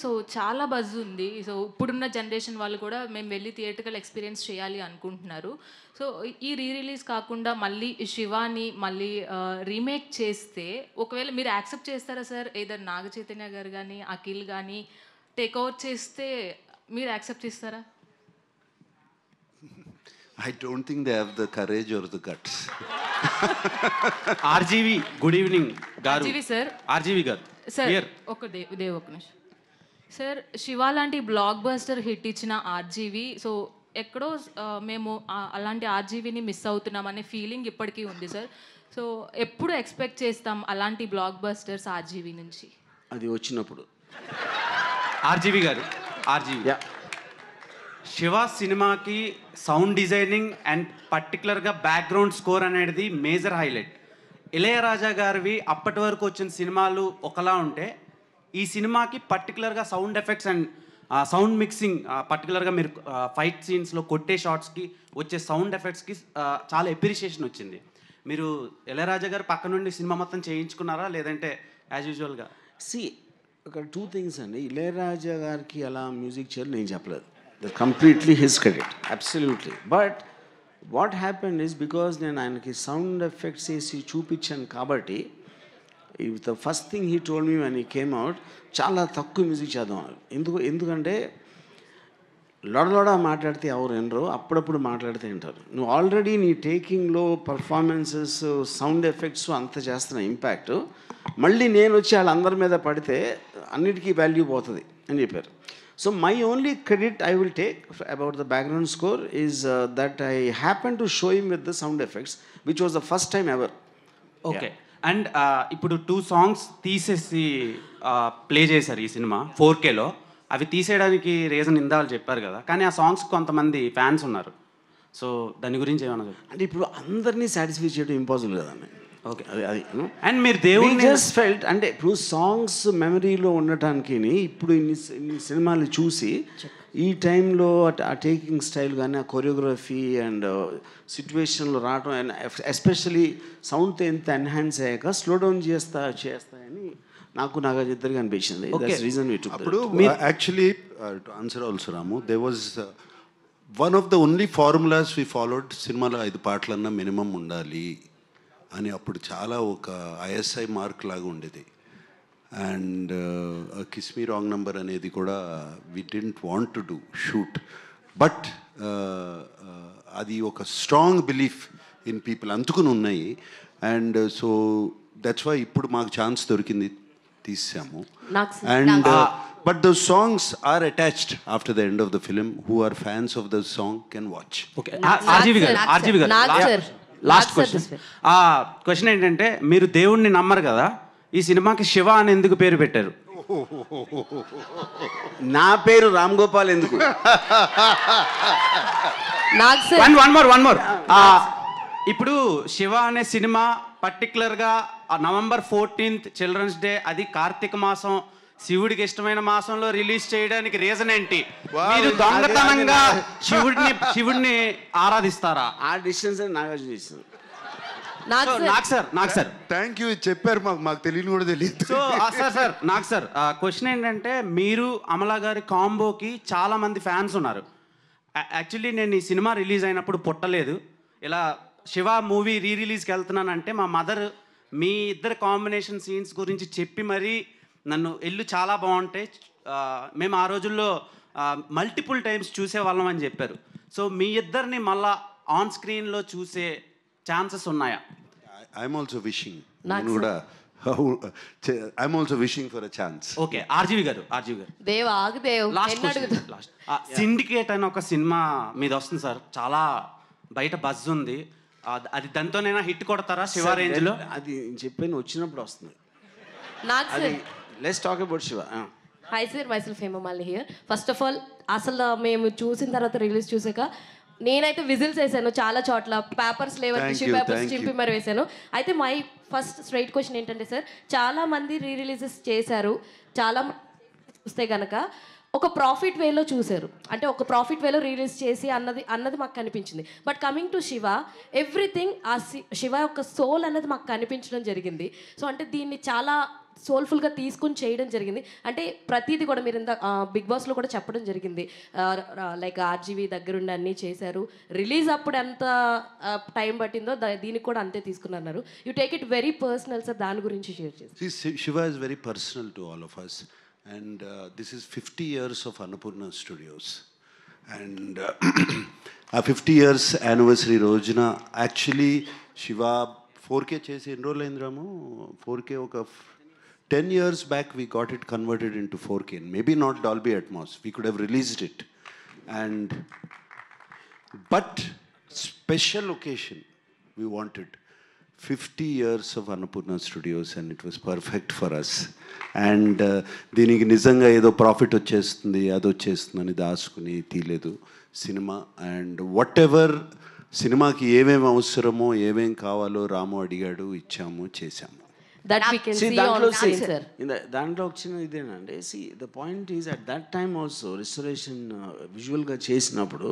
So చాలా buzz ఉంది. So ఇప్పుడున్న జనరేషన్ వాళ్ళు కూడా మేము వెళ్ళి థియేటర్కల్ ఎక్స్పీరియన్స్ చేయాలి అనుకుంటున్నారు. సో ఈ రీ రిలీజ్ కాకుండా మళ్ళీ శివాని మళ్ళీ రీమేక్ చేస్తే ఒకవేళ మీరు యాక్సెప్ట్ చేస్తారా సార్? ఏదర్ నాగ చైతన్య గారు కానీ అఖిల్ కానీ టేక్ ఓవర్ చేస్తే మీరు యాక్సెప్ట్ చేస్తారా? I don't think they have the courage or the guts. RGV, good evening, Garu. RGV sir. RGV గారు. Sir Here. ఒక నిమిషం సార్. శివ లాంటి బ్లాక్ బస్టర్ హిట్ ఇచ్చిన ఆర్జీవి, సో ఎక్కడో మేము అలాంటి ఆర్జీవిని మిస్ అవుతున్నామనే ఫీలింగ్ ఇప్పటికీ ఉంది సార్. సో ఎప్పుడు ఎక్స్పెక్ట్ చేస్తాం అలాంటి బ్లాక్ బస్టర్స్ ఆర్జీవి నుంచి? అది వచ్చినప్పుడు. RGV గారు, RGV. శివ సినిమాకి సౌండ్ డిజైనింగ్ అండ్ పర్టికులర్గా బ్యాక్గ్రౌండ్ స్కోర్ అనేది మేజర్ హైలైట్. ఇళయరాజా గారివి అప్పటి వరకు వచ్చిన సినిమాలు ఒకలా ఉంటే ఈ సినిమాకి పర్టికులర్గా sound effects and sound mixing, పర్టికులర్గా మీరు ఫైట్ సీన్స్లో కొట్టే షాట్స్కి వచ్చే సౌండ్ ఎఫెక్ట్స్కి చాలా ఎప్రిషియేషన్ వచ్చింది. మీరు ఇళయరాజా గారు పక్క నుండి సినిమా మొత్తం చేయించుకున్నారా లేదంటే యాజ్ యూజువల్గా? ఇక్కడ 2 things అండి. ఇళయరాజా గారికి అలా మ్యూజిక్ చేయాలి నేను చెప్పలేదు. That's completely his credit, absolutely. But what happened is because నేను ఆయనకి సౌండ్ ఎఫెక్ట్స్ వేసి చూపించాను కాబట్టి the first thing he told me when he came out, చాలా తక్కువ మ్యూజిక్ చేద్దాం. ఎందుకంటే లొడలొడ మాట్లాడితే ఎవరు వినరు, అప్పుడప్పుడు మాట్లాడితే వింటారు. నువ్వు ఆల్రెడీ నీ టేకింగ్లో పర్ఫార్మెన్సెస్ సౌండ్ ఎఫెక్ట్స్ అంత చేస్తున్న ఇంపాక్ట్ మళ్ళీ నేను వచ్చి వాళ్ళందరి మీద పడితే అన్నిటికీ వాల్యూ పోతుంది అని చెప్పారు. So my only credit I will take about the background score is that I happened to show him with the sound effects, which was the first time ever. Okay. And ఇప్పుడు 2 songs తీసేసి play చేశారు ఈ cinema 4Kలో. అవి తీసేయడానికి reason ఇందాలు చెప్పారు కదా, కానీ ఆ సాంగ్స్ కొంతమంది ఫ్యాన్స్ ఉన్నారు. సో దాని గురించి ఏమన్నా చెప్పారు? అంటే ఇప్పుడు అందరినీ సాటిస్ఫై చేయడం ఇంపాసిబుల్ కదండి. ఓకే, అది అండ్ మీరు దేవుడిని జస్ట్ ఫెల్ట్ అంటే ఇప్పుడు సాంగ్స్ మెమరీలో ఉండటానికి ఇప్పుడు ఇన్ని సినిమాలు చూసి ఈ టైంలో ఆ టేకింగ్ స్టైల్ కానీ ఆ కొరియోగ్రఫీ అండ్ సిచ్యువేషన్లో రావడం అండ్ ఎస్పెషలీ సౌండ్తో ఎంత ఎన్హాన్స్ అయ్యాక స్లో డౌన్ చేస్తాయని నాకు ఇద్దరికి అనిపించింది. రీజన్ అప్పుడు actually to answer also Ramu, they was one of the only formulas we followed. సినిమాలో 5 పాటలన్నా మినిమం ఉండాలి అని అప్పుడు చాలా ఒక ISI మార్క్ లాగా ఉండేది. And kiss me wrong number అనేది కూడా we didn't want to do shoot, but అది ఒక స్ట్రాంగ్ బిలీఫ్ ఇన్ పీపుల్ అందుకుని ఉన్నాయి. అండ్ సో దట్స్ వై ఇప్పుడు మాకు ఛాన్స్ దొరికింది, తీసాము. And but those songs are attached after the end of the film. Who are fans of the song can watch. Okay, RGV గారు last question ఏంటంటే, మీరు దేవుణ్ణి నమ్మరు కదా, ఈ సినిమాకి శివ అని ఎందుకు పేరు పెట్టారు? నా పేరు రామ్ గోపాల్ ఎందుకు? One more. ఇప్పుడు శివ అనే సినిమా పర్టికులర్గా November 14th చిల్డ్రన్స్ డే, అది కార్తీక మాసం, శివుడికి ఇష్టమైన మాసంలో రిలీజ్ చేయడానికి రీజన్ ఏంటి? మీరు దొంగతనంగా శివుడిని ఆరాధిస్తారా? ఆ డిస్టెన్స్ నాగార్జున చేసింది. నాకు సార్ థ్యాంక్ యూ చెప్పారు, మాకు తెలియని కూడా తెలియదు. సో సార్ నాకు సార్ క్వశ్చన్ ఏంటంటే, మీరు అమలా గారి కాంబోకి చాలా మంది ఫ్యాన్స్ ఉన్నారు. యాక్చువల్లీ నేను ఈ సినిమా రిలీజ్ అయినప్పుడు పుట్టలేదు. ఇలా శివ మూవీ రీ రిలీజ్కి వెళ్తున్నానంటే మా మదర్ మీ ఇద్దరు కాంబినేషన్ సీన్స్ గురించి చెప్పి మరీ నన్ను ఎల్లు చాలా బాగుంటాయి, మేము ఆ రోజుల్లో మల్టిపుల్ టైమ్స్ చూసేవాళ్ళం అని చెప్పారు. సో మీ ఇద్దరిని మళ్ళా ఆన్ స్క్రీన్లో చూసే ఛాన్సెస్ ఉన్నాయా? ఐఎమ్ ఆల్సో విషింగ్, నేను కూడా I'm also wishing for a chance. Okay, RGV గారు లాస్ట్ సిండికేట్ అని ఒక సినిమా మీద వస్తుంది సార్, చాలా బయట బజ్ ఉంది. అది దాంతోనైనా హిట్ కొడతారా శివ రేంజ్లో? అది చెప్పాను, వచ్చినప్పుడు వస్తుంది. Let's talk about Shiva. Hi sir, myself Hemamali here. First of all, అసలు మేము చూసిన తర్వాత రిలీజ్ చూసాక నేనైతే విజిల్స్ వేసాను చాలా చోట్ల, పేపర్స్ లేవని టిష్యూ పేపర్స్ చింపి మరి వేసాను. అయితే మై ఫస్ట్ స్ట్రైట్ క్వశ్చన్ ఏంటంటే సార్, చాలా మంది రీ రిలీజెస్ చేశారు, చాలా చూస్తే కనుక ఒక ప్రాఫిట్ వేలో చూశారు, అంటే ఒక ప్రాఫిట్ వేలో రిలీజ్ చేసి అన్నది మాకు కనిపించింది. But coming to Shiva, everything ఆ శివ యొక్క సోల్ అన్నది మాకు కనిపించడం జరిగింది. సో అంటే దీన్ని చాలా సోల్ఫుల్గా తీసుకుని చేయడం జరిగింది. అంటే ప్రతిదీ కూడా మీరు ఇంత బిగ్ బాస్లో కూడా చెప్పడం జరిగింది, లైక్ ఆర్జీవి దగ్గరుండి అన్నీ చేశారు, రిలీజ్ అప్పుడు ఎంత టైం పట్టిందో దీనికి కూడా అంతే తీసుకున్నారు. You take it very personal sir, దాని గురించి షేర్ చేసి. Shiva is very personal to all of us, and this is 50 years of Annapurna Studios, and ఆ 50 years anniversary రోజున యాక్చువల్లీ శివ 4K చేసి ఎన్ని రోజులు అయింది రాము? 4K ఒక 10 years back we got it converted into 4K, and maybe not Dolby Atmos, we could have released it, and but special occasion we wanted 50 years of Annapurna Studios, and it was perfect for us, and దీనికి నిజంగా ఏదో profit వచ్చేస్తుంది అది వచ్చేస్తుందని దాచుకుని తీయలేదు cinema, and what ever సినిమాకి ఏమేమి అవసరమో ఏమేమి కావాలో రాము అడిగాడు, ఇచ్చాము, చేశాము. That we can see on screen, sir. దాంట్లో వచ్చిన ఇదేనండి. The point is at that time also restoration visualగా చేసినప్పుడు,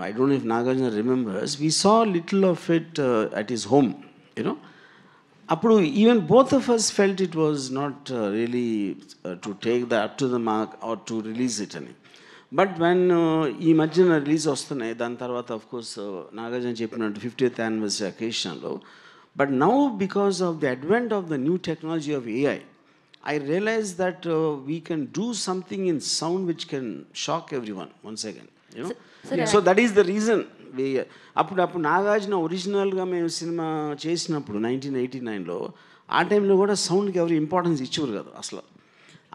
I don't know if Nagarjuna remembers, we saw little of it at his home, you know. Appudu even both of us felt it was not really to take the up to the mark or to release it ani. But when ఈ మధ్యన release వస్తున్నాయి, దాని తర్వాత of course Nagarjuna చెప్పినట్టు 50th anniversary occasionలో, but now because of the advent of the new technology of AI, I realized that we can do something in sound which can shock everyone once again, you know. So that is the reason we అప్పుడు నాగార్జున ఒరిజినల్గా మేము cinema చేసినప్పుడు 1989లో ఆ టైంలో కూడా సౌండ్కి ఎవరు importance ఇచ్చేవారు కదా అసలు.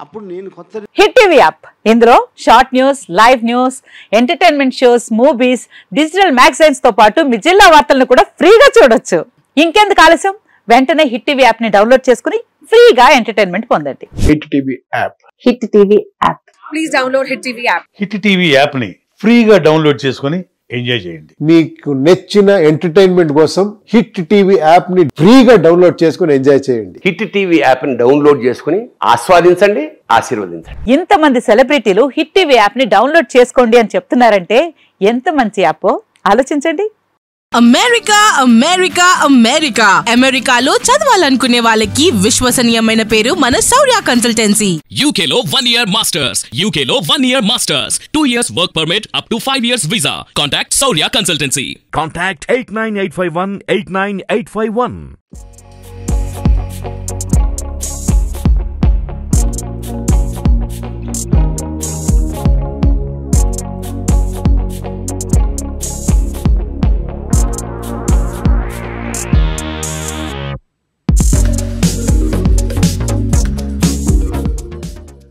అప్పుడు నేను కొత్త హిట్ టీవీ యాప్, ఇందులో short news, live news, entertainment shows, movies, digital magazines తో పాటు మీ జిల్లా వార్తలను కూడా ఫ్రీగా చూడొచ్చు. ఇంకెందుకు ఆలస్యం, వెంటనే హిట్ టీవీ యాప్ ని డౌన్లోడ్ చేసుకుని ఫ్రీగా ఎంటర్టైన్మెంట్ పొందండి. Hit TV app, hit TV app, please download hit TV app. Hit TV app ని ఫ్రీగా డౌన్లోడ్ చేసుకుని ఎంజాయ్ చేయండి. మీకు నచ్చిన ఎంటర్టైన్మెంట్ కోసం హిట్ టీవీ యాప్ ని ఫ్రీగా డౌన్లోడ్ చేసుకుని ఎంజాయ్ చేయండి. హిట్ టీవీ యాప్ ని డౌన్లోడ్ చేసుకుని ఆస్వాదించండి, ఆశీర్వదించండి. ఇంతమంది సెలబ్రిటీలు హిట్ టీవీ యాప్ ని డౌన్లోడ్ చేసుకోండి అని చెప్తున్నారంటే ఎంత మంచి యాప్ ఆలోచించండి. అమెరికా అమెరికా అమెరికా అమెరికాలో చదవాలనుకునే వాళ్ళకి విశ్వసనీయమైన పేరు మన శౌర్య కన్సల్టెన్సీ. UK లో 1 year masters, UK లో 1 year masters, 2 years work permit up to 5 years visa. Contact Saurya Consultancy. Contact 89851 89851.